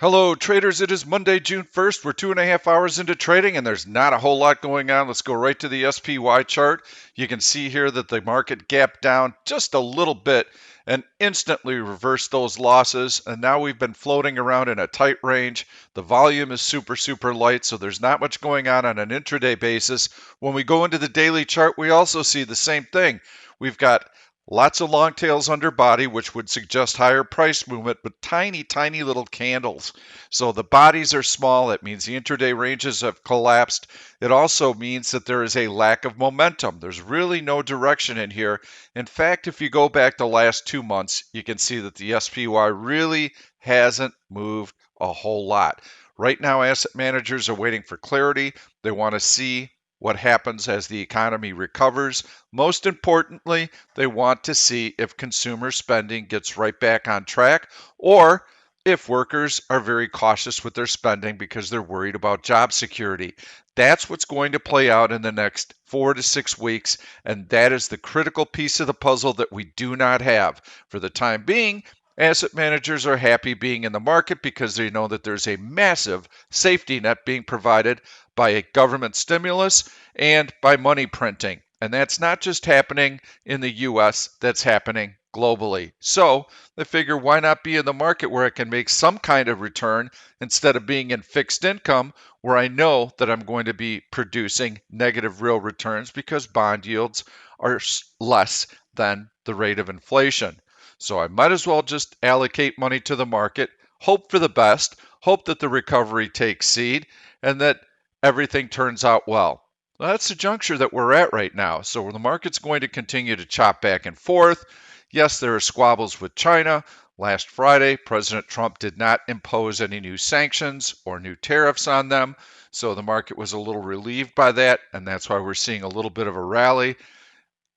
Hello, traders. It is Monday, June 1st. We're 2.5 hours into trading, and there's not a whole lot going on. Let's go right to the SPY chart. You can see here that the market gapped down just a little bit and instantly reversed those losses. And now we've been floating around in a tight range. The volume is super, super light, so there's not much going on an intraday basis. When we go into the daily chart, we also see the same thing. We've got lots of long tails under body, which would suggest higher price movement, but tiny, tiny little candles. So the bodies are small. That means the intraday ranges have collapsed. It also means that there is a lack of momentum. There's really no direction in here. In fact, if you go back the last 2 months, you can see that the SPY really hasn't moved a whole lot. Right now, asset managers are waiting for clarity. They want to see what happens as the economy recovers. Most importantly, they want to see if consumer spending gets right back on track or if workers are very cautious with their spending because they're worried about job security. That's what's going to play out in the next 4 to 6 weeks, and that is the critical piece of the puzzle that we do not have. For the time being, asset managers are happy being in the market because they know that there's a massive safety net being provided by a government stimulus and by money printing. And that's not just happening in the US, that's happening globally. So they figure, why not be in the market where I can make some kind of return instead of being in fixed income where I know that I'm going to be producing negative real returns because bond yields are less than the rate of inflation. So I might as well just allocate money to the market, hope for the best, hope that the recovery takes seed, and that everything turns out well. That's the juncture that we're at right now. So the market's going to continue to chop back and forth. Yes, there are squabbles with China. Last Friday, President Trump did not impose any new sanctions or new tariffs on them. So the market was a little relieved by that, and that's why we're seeing a little bit of a rally.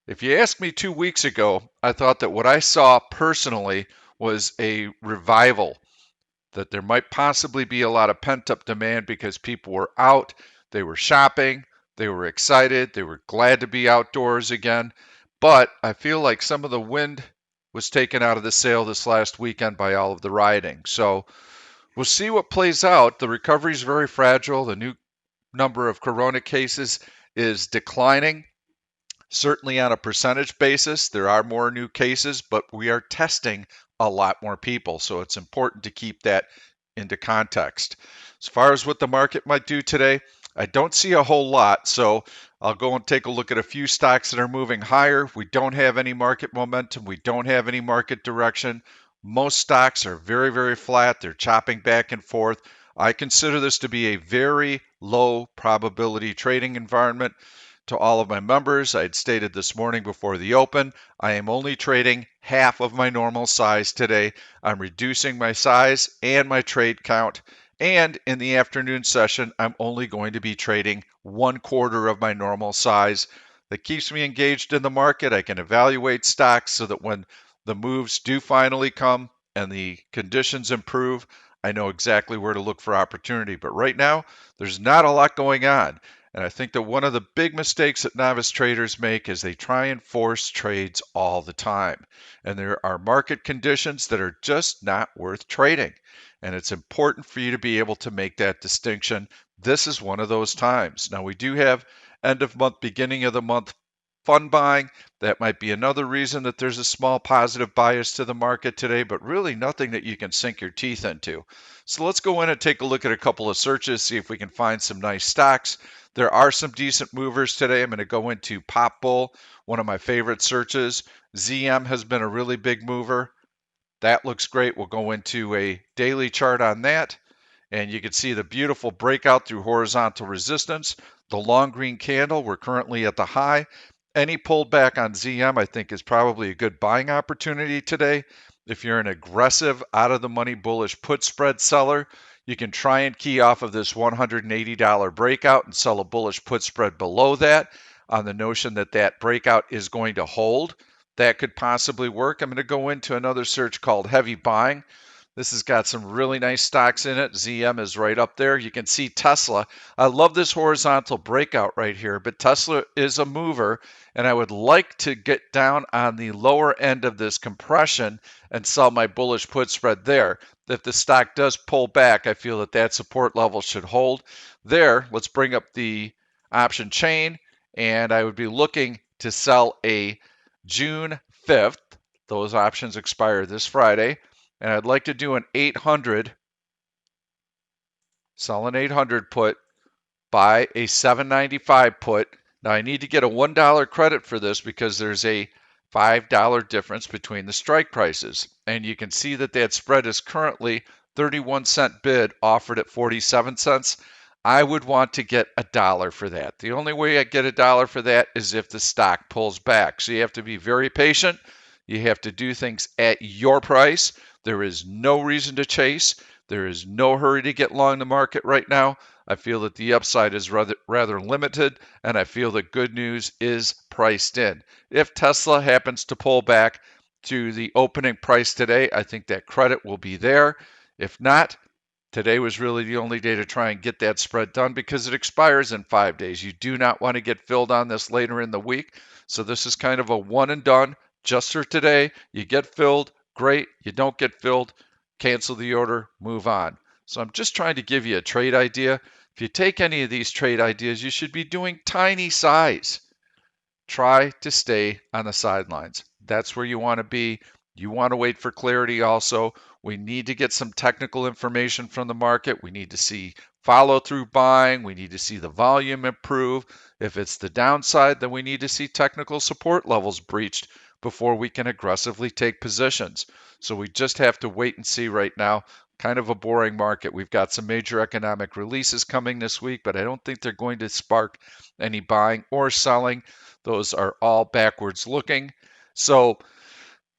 If you asked me 2 weeks ago, I thought that what I saw personally was a revival, that there might possibly be a lot of pent up demand because people were out, they were shopping, they were excited, they were glad to be outdoors again. But I feel like some of the wind was taken out of the sail this last weekend by all of the rioting. So we'll see what plays out. The recovery is very fragile. The new number of corona cases is declining. Certainly on a percentage basis, there are more new cases, but we are testing a lot more people. So it's important to keep that into context. As far as what the market might do today, I don't see a whole lot. So I'll go and take a look at a few stocks that are moving higher. We don't have any market momentum. We don't have any market direction. Most stocks are very, very flat. They're chopping back and forth. I consider this to be a very low probability trading environment. To all of my members, I had stated this morning before the open, I am only trading half of my normal size today. I'm reducing my size and my trade count. And in the afternoon session, I'm only going to be trading 1/4 of my normal size. That keeps me engaged in the market. I can evaluate stocks so that when the moves do finally come and the conditions improve, I know exactly where to look for opportunity. But right now, there's not a lot going on. And I think that one of the big mistakes that novice traders make is they try and force trades all the time. And there are market conditions that are just not worth trading. And it's important for you to be able to make that distinction. This is one of those times. Now, we do have end of month, beginning of the month fund buying. That might be another reason that there's a small positive bias to the market today, but really nothing that you can sink your teeth into. So let's go in and take a look at a couple of searches, see if we can find some nice stocks. There are some decent movers today. I'm going to go into Pop Bull, one of my favorite searches. ZM has been a really big mover. That looks great. We'll go into a daily chart on that. And you can see the beautiful breakout through horizontal resistance. The long green candle, we're currently at the high. Any pullback on ZM, I think, is probably a good buying opportunity today. If you're an aggressive, out-of-the-money bullish put spread seller, you can try and key off of this $180 breakout and sell a bullish put spread below that on the notion that that breakout is going to hold. That could possibly work. I'm going to go into another search called heavy buying. This has got some really nice stocks in it. ZM is right up there. You can see Tesla. I love this horizontal breakout right here, but Tesla is a mover, and I would like to get down on the lower end of this compression and sell my bullish put spread there. If the stock does pull back, I feel that that support level should hold. There, let's bring up the option chain, and I would be looking to sell a June 5th. Those options expire this Friday. And I'd like to do an 800, sell an 800 put, buy a 795 put. Now I need to get a $1 credit for this because there's a $5 difference between the strike prices. And you can see that that spread is currently 31-cent bid offered at 47 cents. I would want to get $1 for that. The only way I get $1 for that is if the stock pulls back. So you have to be very patient. You have to do things at your price. There is no reason to chase. There is no hurry to get long the market right now. I feel that the upside is rather limited, and I feel that good news is priced in. If Tesla happens to pull back to the opening price today, I think that credit will be there. If not, today was really the only day to try and get that spread done because it expires in 5 days. You do not want to get filled on this later in the week. So this is kind of a one and done just for today. You get filled, great. You don't get filled, cancel the order, move on. So I'm just trying to give you a trade idea. If you take any of these trade ideas, you should be doing tiny size. Try to stay on the sidelines. That's where you want to be. You want to wait for clarity also. We need to get some technical information from the market. We need to see follow through buying. We need to see the volume improve. If it's the downside, then we need to see technical support levels breached before we can aggressively take positions. So we just have to wait and see right now. Kind of a boring market. We've got some major economic releases coming this week, but I don't think they're going to spark any buying or selling. Those are all backwards looking. So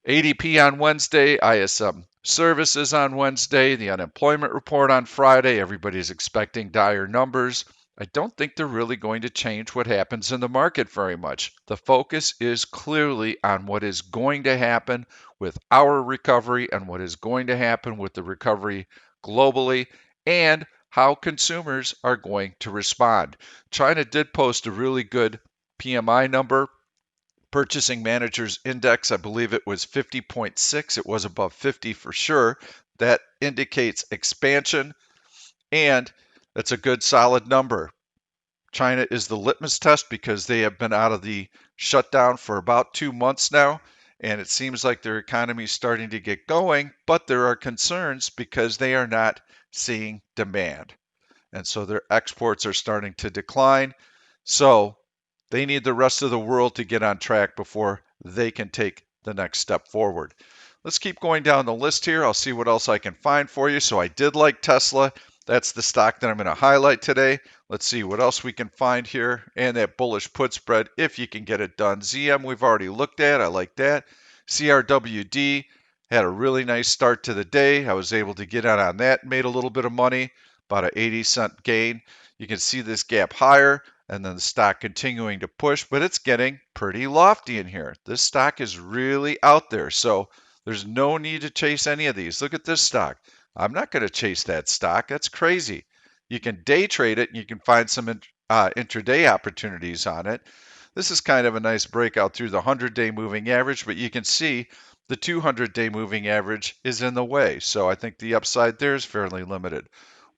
ADP on Wednesday, ISM services on Wednesday, the unemployment report on Friday. Everybody's expecting dire numbers. I don't think they're really going to change what happens in the market very much. The focus is clearly on what is going to happen with our recovery and what is going to happen with the recovery globally and how consumers are going to respond. China did post a really good PMI number. Purchasing Managers Index, I believe it was 50.6. It was above 50 for sure. That indicates expansion, and that's a good solid number. China is the litmus test because they have been out of the shutdown for about 2 months now, and it seems like their economy is starting to get going, but there are concerns because they are not seeing demand. And so their exports are starting to decline. So they need the rest of the world to get on track before they can take the next step forward. Let's keep going down the list here. I'll see what else I can find for you. So I did like Tesla. That's the stock that I'm going to highlight today. Let's see what else we can find here. And that bullish put spread, if you can get it done. ZM we've already looked at. I like that. CRWD had a really nice start to the day. I was able to get out on that, made a little bit of money, about an 80-cent gain. You can see this gap higher and then the stock continuing to push, but it's getting pretty lofty in here. This stock is really out there, so there's no need to chase any of these. Look at this stock. I'm not going to chase that stock. That's crazy. You can day trade it and you can find some intraday opportunities on it. This is kind of a nice breakout through the 100-day moving average, but you can see the 200-day moving average is in the way. So I think the upside there is fairly limited.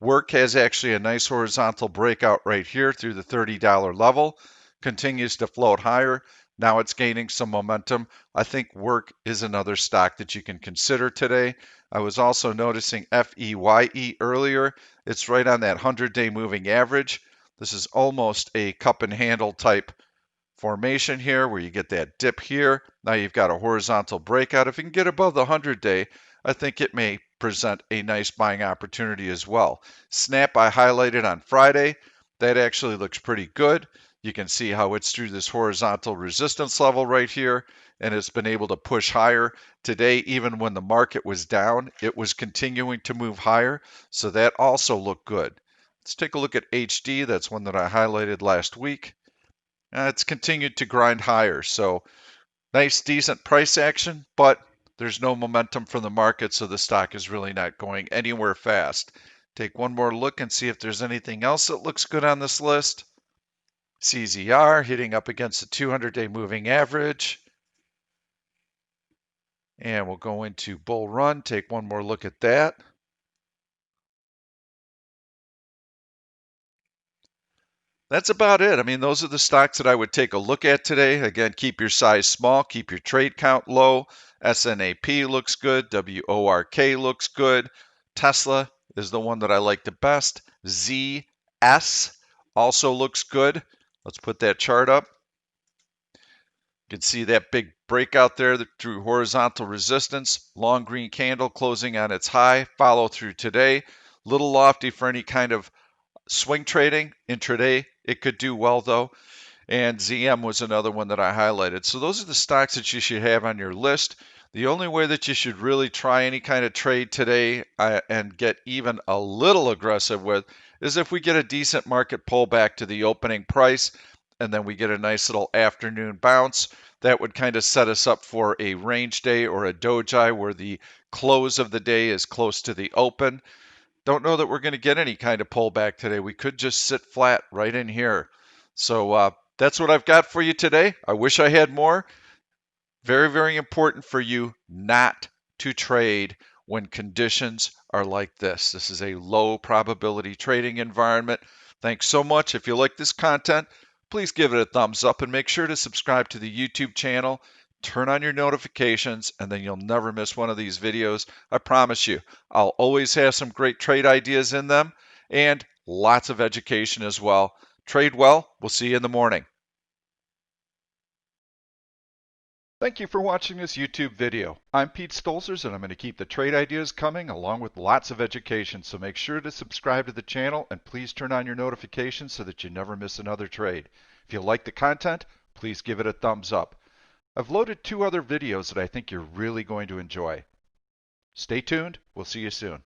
Work has actually a nice horizontal breakout right here through the $30 level, continues to float higher. Now it's gaining some momentum. I think Work is another stock that you can consider today. I was also noticing FEYE earlier. It's right on that 100-day moving average. This is almost a cup and handle type formation here where you get that dip here. Now you've got a horizontal breakout. If you can get above the 100-day, I think it may present a nice buying opportunity as well. Snap I highlighted on Friday. That actually looks pretty good. You can see how it's through this horizontal resistance level right here, and it's been able to push higher. Today, even when the market was down, it was continuing to move higher, so that also looked good. Let's take a look at HD. That's one that I highlighted last week. It's continued to grind higher, so nice, decent price action, but There's no momentum from the market, so the stock is really not going anywhere fast. Take one more look and see if there's anything else that looks good on this list. CZR hitting up against the 200-day moving average. And we'll go into bull run, take one more look at that. That's about it. I mean, those are the stocks that I would take a look at today. Again, keep your size small, keep your trade count low. SNAP looks good. WORK looks good. Tesla is the one that I like the best. ZS also looks good. Let's put that chart up. You can see that big breakout there through horizontal resistance. Long green candle closing on its high. Follow through today. Little lofty for any kind of swing trading intraday. It could do well though. And ZM was another one that I highlighted. So those are the stocks that you should have on your list. The only way that you should really try any kind of trade today and get even a little aggressive with is if we get a decent market pullback to the opening price and then we get a nice little afternoon bounce. That would kind of set us up for a range day or a doji where the close of the day is close to the open. Don't know that we're going to get any kind of pullback today. We could just sit flat right in here. So that's what I've got for you today. I wish I had more. Very, very important for you not to trade when conditions are like this. This is a low probability trading environment. Thanks so much. If you like this content, please give it a thumbs up and make sure to subscribe to the YouTube channel. Turn on your notifications and then you'll never miss one of these videos. I promise you, I'll always have some great trade ideas in them and lots of education as well. Trade well. We'll see you in the morning. Thank you for watching this YouTube video. I'm Pete Stolzers and I'm going to keep the trade ideas coming along with lots of education, so make sure to subscribe to the channel and please turn on your notifications so that you never miss another trade. If you like the content, please give it a thumbs up. I've loaded 2 other videos that I think you're really going to enjoy. Stay tuned. We'll see you soon.